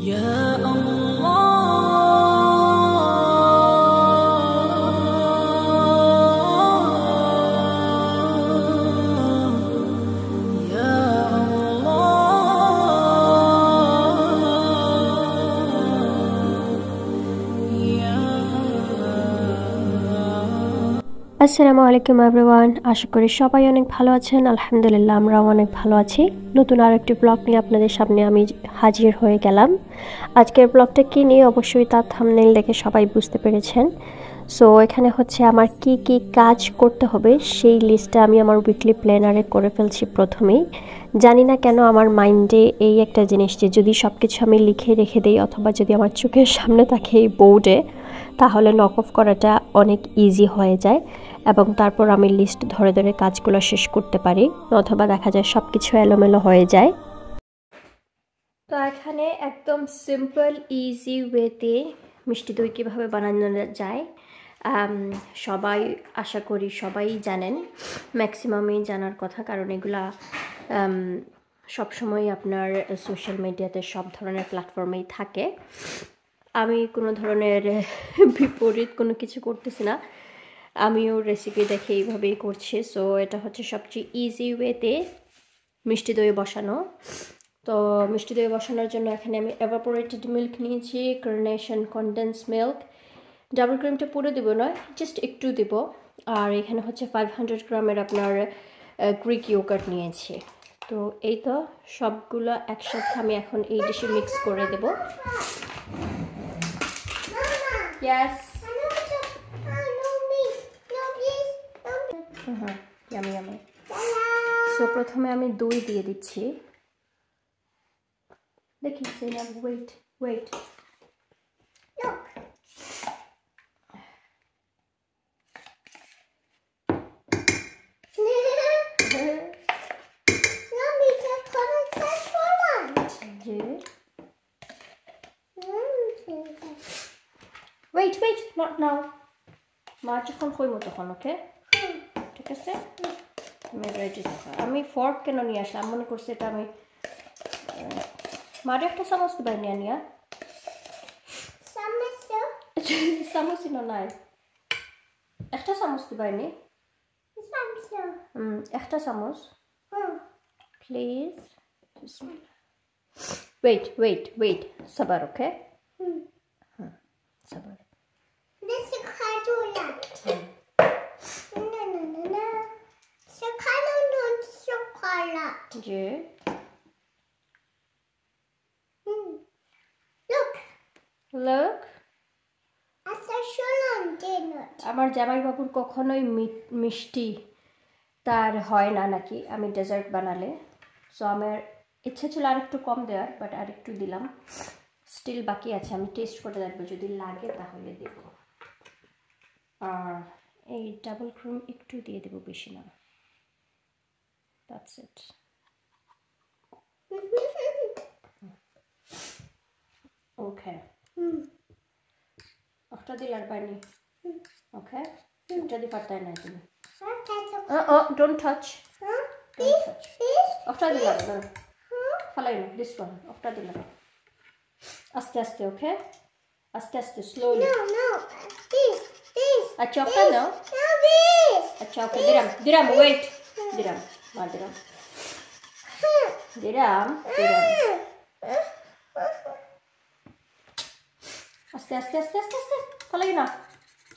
يا الله يا আসসালামু আলাইকুম এভরিওয়ান, আশা করি সবাই অনেক ভালো আছেন। আলহামদুলিল্লাহ আমরাও অনেক ভালো আছি। নতুন আরেকটি ব্লগ নিয়ে আপনাদের সামনে আমি হাজির হয়ে গেলাম। আজকের ব্লগটা কী নিয়ে অবশ্যই তার থাম্বনেইল দেখে সবাই বুঝতে পেরেছেন। সো এখানে হচ্ছে আমার কি কি কাজ করতে হবে সেই লিস্টটা আমি আমার উইকলি প্ল্যানারে করে ফেলছি প্রথমেই। জানি না কেন আমার মাইন্ডে এই একটা জিনিস যে যদি সব কিছু আমি লিখে রেখে দিই অথবা যদি আমার চোখের সামনে থাকে এই বোর্ডে, তাহলে নক অফ করাটা অনেক ইজি হয়ে যায় এবং তারপর আমি লিস্ট ধরে ধরে কাজগুলো শেষ করতে পারি, অথবা দেখা যায় সব কিছু এলোমেলো হয়ে যায়। তো এখানে একদম সিম্পল ইজি ওয়েতে মিষ্টি দই কীভাবে বানানো যায় সবাই আশা করি সবাই জানেন, ম্যাক্সিমামই জানার কথা, কারণ এগুলা সবসময় আপনার সোশ্যাল মিডিয়াতে সব ধরনের প্ল্যাটফর্মেই থাকে। আমি কোনো ধরনের বিপরীত কোনো কিছু করতেছি না, আমিও রেসিপি দেখে এইভাবেই করছি। সো এটা হচ্ছে সবচেয়ে ইজি ওয়েতে মিষ্টি দই বসানো। তো মিষ্টি দই বসানোর জন্য এখানে আমি এভাপোরেটেড মিল্ক নিয়েছি, কার্নেশন কনডেন্স মিল্ক, ডাবল ক্রিমটা পুরো দেবো নয়, জাস্ট একটু দেব। আর এখানে হচ্ছে 500 গ্রামের আপনার গ্রিক ইয়োগার্ট নিয়েছি। তো এই তো সবগুলো একসাথে আমি এখন এই ডিশে মিক্স করে দেব। Yes. Yummy, yummy. So প্রথমে আমি দই দিয়ে দিচ্ছি। দেখি সেনাম, wait. Look. Wait, not now. মা যখন কইমো তখন, ওকে? ঠিক আছে, আমি রেডি থাকা। আমি ফর্ক কেন নিয়ে আসলাম, মনে করছি এটা আমি মারে একটা চামচ দিবাই নিয়ে নিয়া চামচ নাই, একটা চামচ দিবাই নি, একটা চামচ প্লিজ। ওয়েট সবার, ওকে? সবার যে look আমার জামাইবাবুর কখনোই মিষ্টি তার হয় না নাকি আমি ডেজার্ট বানালে। সো আমার ইচ্ছে ছিল আরেকটু কম দেওয়ার, বাট আরেকটু দিলাম, স্টিল বাকি আছে, আমি টেস্ট করে দেখবো, যদি লাগে তাহলে দেব। আর এই ডাবল ক্রিম একটু দিয়ে দেবো, বেশি না। That's it. Okay. একটা দিলার পানি, ওকে? একটা দি পারতাই না তুমি। Don't touch. একটা দিলার না, ফালাই না, this one. একটা দিলার, আস্তে ওকে? আস্তে স্লোলি। No, this. আচ্ছা একটা নাও। আচ্ছা ওকে, দিরাম, wait. দিরাম। আস্তে ফালাই না,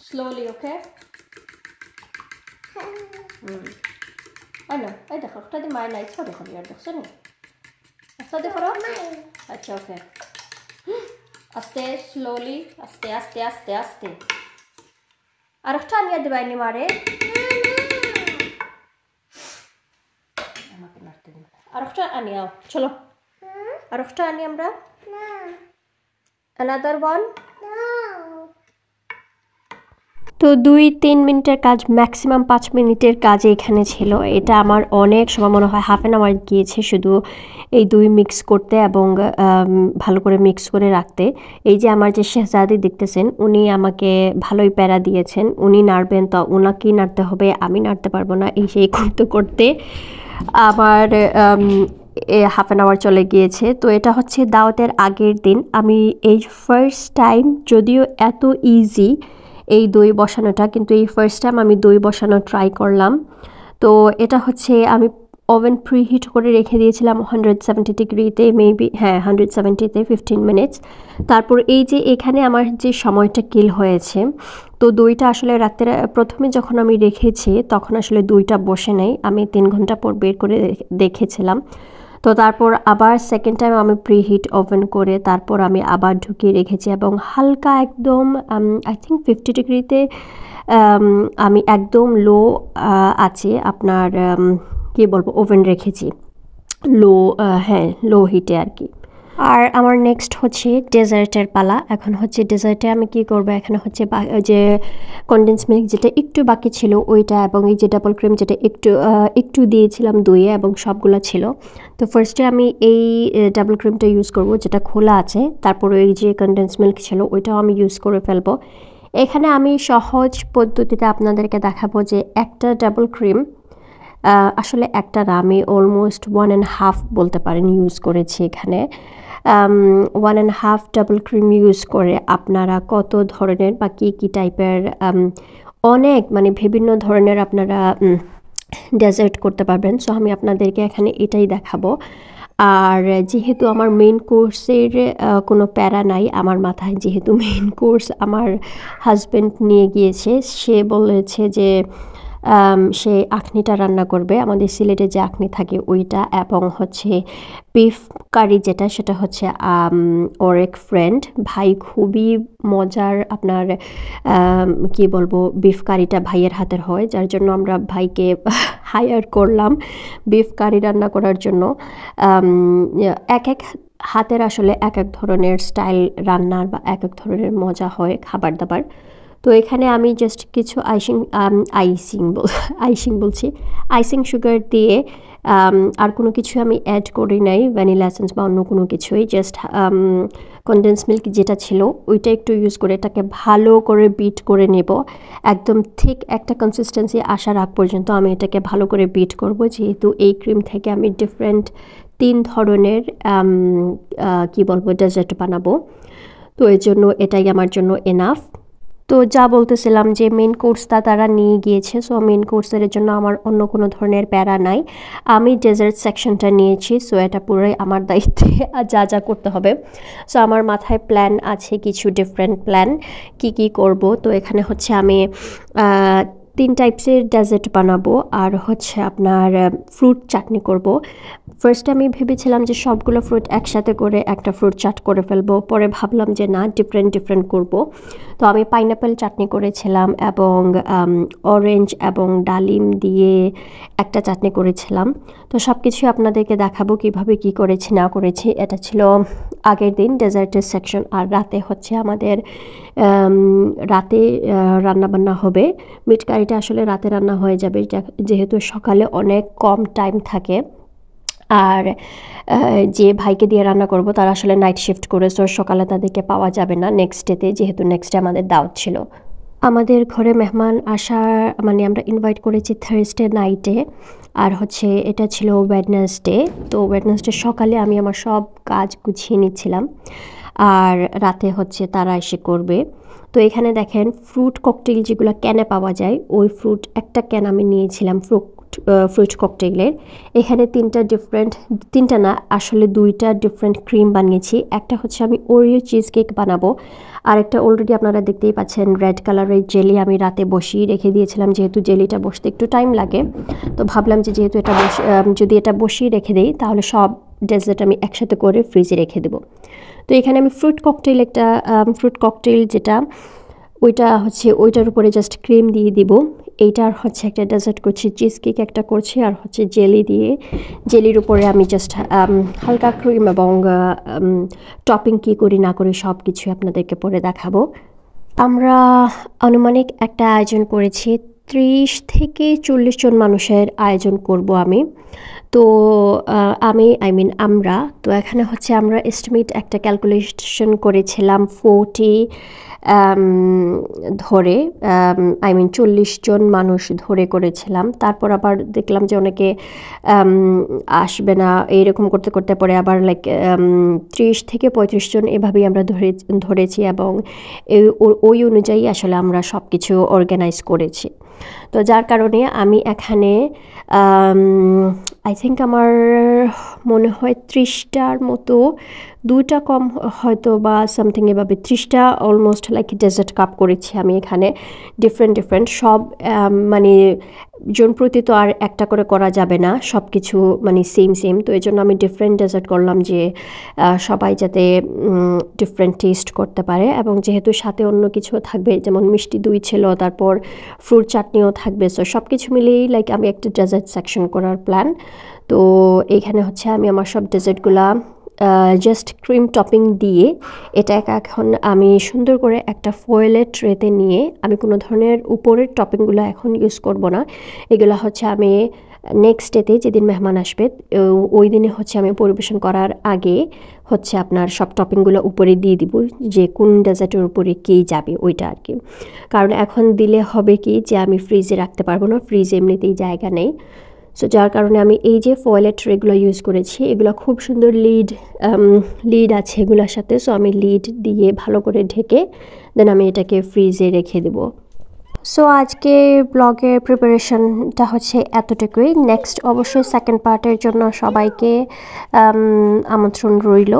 স্লোলি, ওকে? এই দেখো একটা দিয়ে মায় নাই, ছোট দেখো ইয়ার, দেখছো নি? একটা দেখো। আচ্ছা ওকে, আস্তে স্লোলি, আস্তে। আর একটা নিয়ে দেবাইনি মারে, আমাকে মারতে দিন। আর একটা আনি, চলো আর একটা আনি আমরা। Another one? তো 2-3 মিনিটের কাজ, ম্যাক্সিমাম 5 মিনিটের কাজ এখানে ছিল। এটা আমার অনেক সময়, মনে হয় হাফ অ্যান আওয়ার গিয়েছে শুধু এই দই মিক্স করতে এবং ভালো করে মিক্স করে রাখতে। এই যে আমার যে শেহজাদি দেখতেছেন, উনি আমাকে ভালোই প্যারা দিয়েছেন, উনি নাড়বেন, তো ওনাকেই নাড়তে হবে, আমি নাড়তে পারবো না, এই সেই করতে আমার হাফ অ্যান আওয়ার চলে গিয়েছে। তো এটা হচ্ছে দাওয়াতের আগের দিন আমি এই ফার্স্ট টাইম, যদিও এত ইজি এই দই বসানোটা, কিন্তু এই ফার্স্ট টাইম আমি দই বসানো ট্রাই করলাম। তো এটা হচ্ছে আমি ওভেন প্রিহিট করে রেখে দিয়েছিলাম 170 ডিগ্রিতে, মেবি 170তে 15 মিনিটস। তারপর এই যে এখানে আমার যে সময়টা কিল হয়েছে, তো দইটা আসলে রাত্রে প্রথমে যখন আমি রেখেছি তখন আসলে দইটা বসে নেই, আমি 3 ঘন্টা পর বের করে দেখেছিলাম। তো তারপর আবার সেকেন্ড টাইম আমি প্রিহিট ওভেন করে তারপর আমি আবার ঢুকিয়ে রেখেছি এবং হালকা একদম আই থিঙ্ক 50 ডিগ্রিতে আমি একদম লো আছে আপনার কী বলবো ওভেন রেখেছি, লো হিটে আর কি। আর আমার নেক্সট হচ্ছে ডেজার্টের পালা। এখন হচ্ছে ডেজার্টে আমি কি করব, এখানে হচ্ছে যে কনডেন্স মিল্ক যেটা একটু বাকি ছিল ওইটা, এবং এই যে ডাবল ক্রিম যেটা একটু দিয়েছিলাম দইয়ে এবং সবগুলো ছিল। তো ফার্স্টে আমি এই ডাবল ক্রিমটা ইউজ করব যেটা খোলা আছে, তারপরে এই যে কনডেন্স মিল্ক ছিল ওইটাও আমি ইউজ করে ফেলবো। এখানে আমি সহজ পদ্ধতিতে আপনাদেরকে দেখাবো যে একটা ডাবল ক্রিম, আসলে একটা না, আমি অলমোস্ট 1.5 বলতে পারেন ইউজ করেছি এখানে। 1.5 ডাবল ক্রিম ইউজ করে আপনারা কত ধরনের বা কী টাইপের অনেক মানে বিভিন্ন ধরনের আপনারা ডেজার্ট করতে পারবেন। সো আমি আপনাদেরকে এখানে এটাই দেখাবো। আর যেহেতু আমার মেইন কোর্সের কোনো প্যারা নাই আমার মাথায়, যেহেতু মেইন কোর্স আমার হাজব্যান্ড নিয়ে গিয়েছে, সে বলেছে যে সে আখনিটা রান্না করবে, আমাদের সিলেটে যে আখনি থাকে ওইটা, এবং হচ্ছে বিফ কারি যেটা, সেটা হচ্ছে ওর এক ফ্রেন্ড ভাই খুবই মজার আপনার কি বলবো বিফ কারিটা ভাইয়ের হাতের হয়, যার জন্য আমরা ভাইকে হায়ার করলাম বিফ কারি রান্না করার জন্য। এক হাতের আসলে এক ধরনের স্টাইল রান্নার বা এক ধরনের মজা হয় খাবার দাবার। তো এখানে আমি জাস্ট কিছু আইসিং সুগার দিয়ে আর কোনো কিছু আমি অ্যাড করি নাই, ভ্যানিলা এসেন্স বা অন্য কোনো কিছুই, জাস্ট কনডেন্স মিল্ক যেটা ছিল ওইটা একটু ইউজ করে এটাকে ভালো করে বিট করে নেব। একদম ঠিক একটা কনসিস্টেন্সি আসার আগ পর্যন্ত আমি এটাকে ভালো করে বিট করব, যেহেতু এই ক্রিম থেকে আমি ডিফারেন্ট 3 ধরনের কি বলবো ডেজার্ট বানাবো। তো এর জন্য এটাই আমার জন্য এনাফ। তো যা বলতেছিলাম যে মেন কোর্সটা তারা নিয়ে গিয়েছে, সো মেন কোর্সের জন্য আমার অন্য কোনো ধরনের প্যারা নাই, আমি ডেজার্ট সেকশনটা নিয়েছি। সো এটা পুরোই আমার দায়িত্বে যা করতে হবে। সো আমার মাথায় প্ল্যান আছে কিছু ডিফারেন্ট প্ল্যান কি করব। তো এখানে হচ্ছে আমি 3 টাইপসের ডেজার্ট বানাবো, আর হচ্ছে আপনার ফ্রুট চাটনি করব। ফার্স্ট আমি ভেবেছিলাম যে সবগুলো ফ্রুট একসাথে করে একটা ফ্রুট চাট করে ফেলবো, পরে ভাবলাম যে না, ডিফারেন্ট করব। তো আমি পাইনাপেল চাটনি করেছিলাম এবং অরেঞ্জ এবং ডালিম দিয়ে একটা চাটনি করেছিলাম। তো সব কিছুই আপনাদেরকে দেখাবো কিভাবে কি করেছি না করেছি। এটা ছিল আগের দিন ডেজার্টের সেকশন। আর রাতে হচ্ছে আমাদের রাতে রান্নাবান্না হবে। মিট কারিটা আসলে রাতে রান্না হয়ে যাবে, যেহেতু সকালে অনেক কম টাইম থাকে। আর যে ভাইকে দিয়ে রান্না করব তারা আসলে নাইট শিফট করে, সো সকালে তাদেরকে পাওয়া যাবে না নেক্সট ডেতে, যেহেতু নেক্সট ডে আমাদের দাওয়াত ছিল। আমাদের ঘরে মেহমান আসার মানে আমরা ইনভাইট করেছি থার্সডে নাইটে, আর হচ্ছে এটা ছিল ওয়েডনেসডে। তো ওয়েডনেসডে সকালে আমি আমার সব কাজ গুছিয়ে নিচ্ছিলাম, আর রাতে হচ্ছে তারা এসে করবে। তো এখানে দেখেন ফ্রুট ককটেল যেগুলো ক্যানে পাওয়া যায়, ওই ফ্রুট একটা ক্যান আমি নিয়েছিলাম ফ্রুট ককটেলের। এখানে 3টা না, আসলে 2টা ডিফারেন্ট ক্রিম বানিয়েছি। একটা হচ্ছে আমি ওরিও চিজ কেক বানাবো, আর একটা অলরেডি আপনারা দেখতেই পাচ্ছেন রেড কালারের জেলি আমি রাতে বসিয়ে রেখে দিয়েছিলাম, যেহেতু জেলিটা বসতে একটু টাইম লাগে। তো ভাবলাম যে যেহেতু যদি এটা বসিয়ে রেখে দিই তাহলে সব ডেজার্ট আমি একসাথে করে ফ্রিজে রেখে দেবো। তো এখানে আমি ফ্রুট ককটেল যেটা ওইটা হচ্ছে ওইটার উপরে জাস্ট ক্রিম দিয়ে দিব। এইটার হচ্ছে একটা ডেজার্ট করছি, চিজ কেক একটা করছি, আর হচ্ছে জেলির উপরে আমি জাস্ট হালকা ক্রিম এবং টপিং কী করি না করি সব কিছু আপনাদেরকে পরে দেখাবো। আমরা আনুমানিক একটা আয়োজন করেছি, 30 থেকে 40 জন মানুষের আয়োজন করব আমি। তো আমরা তো এখানে হচ্ছে আমরা এস্টিমেট একটা ক্যালকুলেশন করেছিলাম 40 ধরে আই মিন 40 জন মানুষ ধরে করেছিলাম। তারপর আবার দেখলাম যে অনেকে আসবে না, এইরকম করতে করতে পরে আবার লাইক 30 থেকে 35 জন এভাবেই আমরা ধরেছি এবং ওই অনুযায়ী আসলে আমরা সব কিছু অর্গানাইজ করেছি। তো যার কারণে আমি এখানে আই থিঙ্ক আমার মনে হয় 30টার মতো, 2টা কম হয়তো বা সামথিং এভাবে 30টা অলমোস্ট লাইক ডেজার্ট কাপ করেছি আমি এখানে। ডিফারেন্ট সব মানে জন প্রতি তো আর একটা করে করা যাবে না, সব কিছু মানে সেম। তো এই জন্য আমি ডিফারেন্ট ডেজার্ট করলাম যে সবাই যাতে ডিফারেন্ট টেস্ট করতে পারে, এবং যেহেতু সাথে অন্য কিছু থাকবে, যেমন মিষ্টি দই ছিল, তারপর ফ্রুট চাটনিও থাকবে। সো সব কিছু মিলিয়েই লাইক আমি একটা ডেজার্ট সেকশন করার প্ল্যান। তো এইখানে হচ্ছে আমি আমার সব ডেজার্টগুলা জাস্ট ক্রিম টপিং দিয়ে এটা এখন আমি সুন্দর করে একটা ফয়েলের ট্রেতে নিয়ে, আমি কোনো ধরনের উপরের টপিংগুলো এখন ইউজ করব না। এগুলো হচ্ছে আমি নেক্সট ডেতে যেদিন মেহমান আসবে ওই দিনে হচ্ছে আমি পরিবেশন করার আগে হচ্ছে আপনার সব টপিংগুলো উপরে দিয়ে দিব, যে কোন ডেজার্টের উপরে কী যাবে ওইটা আর কি। কারণ এখন দিলে হবে কি যে আমি ফ্রিজে রাখতে পারবো না, ফ্রিজে এমনিতেই জায়গা নেই। সো যার কারণে আমি এই যে ফয়েলের ট্রেগুলো ইউজ করেছি, এগুলো খুব সুন্দর লিড আছে এগুলোর সাথে। সো আমি লিড দিয়ে ভালো করে ঢেকে দেন আমি এটাকে ফ্রিজে রেখে দেবো। সো আজকে ব্লগের প্রিপারেশনটা হচ্ছে এতটুকুই। নেক্সট অবশ্যই সেকেন্ড পার্টের জন্য সবাইকে আমন্ত্রণ রইল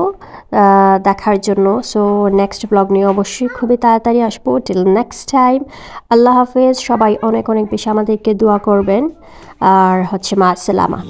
দেখার জন্য। সো নেক্সট ব্লগ নিয়ে অবশ্যই খুবই তাড়াতাড়ি আসবো। টিল নেক্সট টাইম, আল্লাহ হাফেজ। সবাই অনেক বেশি আমাদেরকে দোয়া করবেন, আর হচ্ছে মা আসসালামা।